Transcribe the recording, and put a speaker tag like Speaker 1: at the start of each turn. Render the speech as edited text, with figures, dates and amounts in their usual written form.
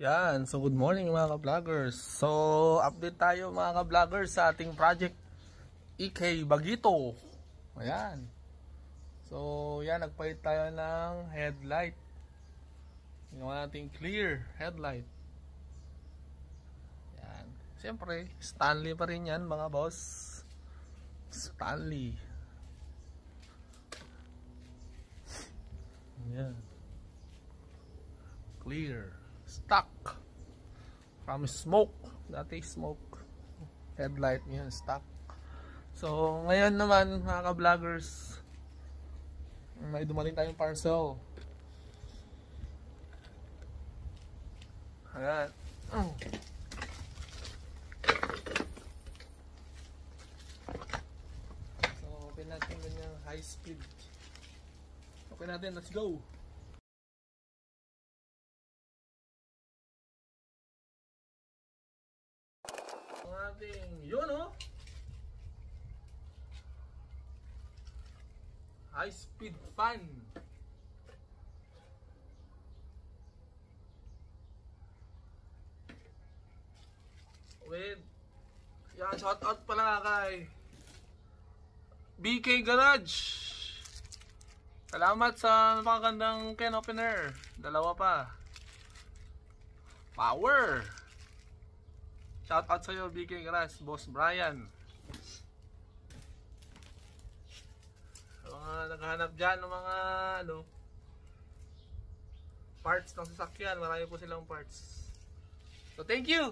Speaker 1: Yan, so good morning mga ka-vloggers. So, update tayo mga ka-vloggers sa ating project EK Bagito. Ayan. So, yan, nagpalit tayo ng headlight. Ginawa natin clear headlight. Yan. Siyempre, Stanley pa rin yan mga boss. Stanley. Yan. Clear. Stock from smoke, dati smoke headlight niya, stock. So ngayon naman mga ka-vloggers, may dumating tayong parcel. Ayan. So open natin ganyang high speed. Open natin, let's go. Ang ating yun high speed fan. With yan, shout out pala kay BK Garage. Salamat sa napakagandang can opener. Dalawa pa. Power. Shout out sa iyo BK Garage, Boss Brian. Mga naghahanap dyan ng mga parts ng sasakyan, marami po silang parts. So thank you.